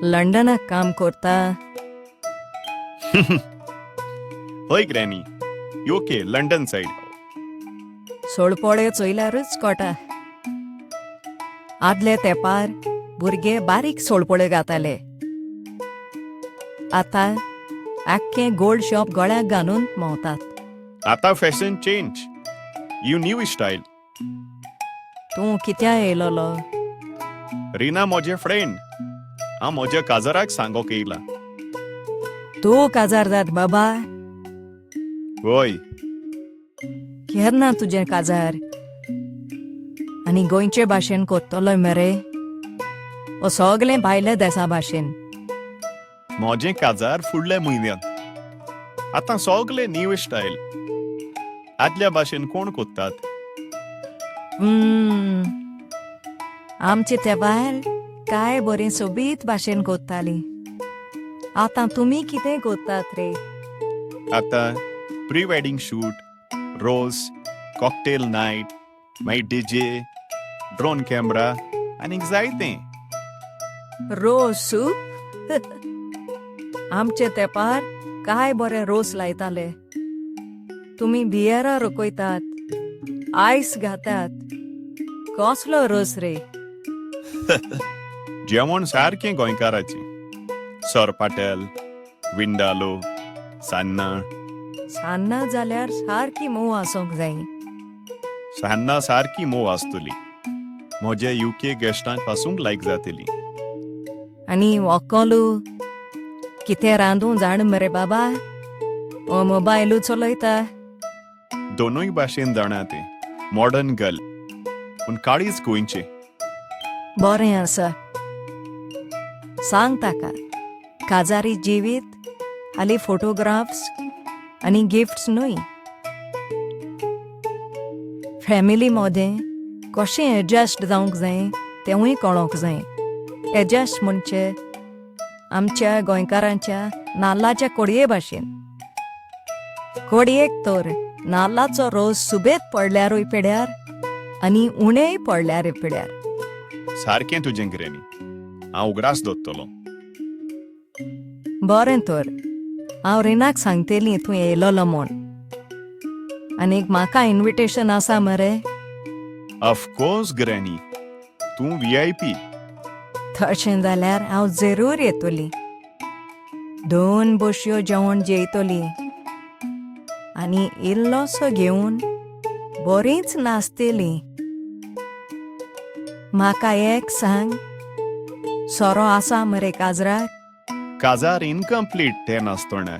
लंडनाक काम करता. हय ग्रॅनी ओके लंडन सायड सोळपोळे चोयल्यारूच कोटा. आदले तेंपार भुरगे बारीक सोळपोळे घाताले. आतां आख्खें गोल्ड शॉप गळ्याक घालून भोंवतात. आता fashion change you new style. तूं कित्या येयलोलो? रिना म्हजे फ्रेंड हांव म्हज्या काजाराक सांगोक येयला. तूं काजार जात बाबा. हय केन्ना तुजें काजार? आनी गोंयचे भाशेन कोत्तोलो मरे? ओ सगलें भायल्या देसा भाशेन? म्हजें काजार फुडल्या म्हयन्यांत. आतां सगळे न्यू स्टायल. आदल्या भाशेन कोण कोत्तात? आमचे तेंपार काय बरें सोबीत भाशेन कोत्तालीं. आतां तुमी कितें कोत्तात रे? आतां प्री वेडिंग शूट, रोज, कॉकटेल नायट, मागीर डीजे, ड्रोन कॅमेरा आनीक जायतें. रोस आमचे तेंपार काय बरे रोस लायताले. तुमी बियरां रोकयतात, आयस घातात. कसलो रोस रे? जेवण सारकें गोंयकाराचें. सोरपाटेल, विंडालो, सान्नां. सान्नां जाल्यार सारकी मोव आसोंक जाय. सान्नां सारकी मोव आसतली. म्हज्या यूके गेस्टांक पासूंक लायक जातली. आनी वोकोलू कितें रांदूं जाण मरे बाबा? ओ मोबायलू चलयता? दोनूय भाशेन जाणा तें. मॉडर्न गर्ल पूण काळीच गोंयचें. बरें आसा. सांग ताका काजारी जिवीत हाली फोटोग्राफ्स आनी गिफ्ट्स न्हय. फॅमिली मोदें कशें एडजस्ट जावंक जाय तेंवूय कळोंक जाय. एडजस्ट म्हणजे आमच्या गोंयकारांच्या नाल्लाच्या कोडये भाशेन. कोडयेक तर नाल्लाचो रोस सुबेत पडल्यारूय पिड्यार आनी उणेंय पडल्यारूय पिड्यार. सारकें तुजें ग्रॅनी. हांव उगडास दोत्तलों. बरें तर हांव रिनाक सांगतेली तूं येयलोलो म्हूण. आनीक म्हाका इन्विटेशन आसा मरे? Of course granny. तूं VIP. तशें जाल्यार हांव जरूर येतोली. 2 बसयो जेवण जेयतोली आनी इल्लोसो घेवन बरींच नाचतेलीं. म्हाका एक सांग, सोरो आसा मरे काजराक? काजार इनकम्प्लीट तें नासतना.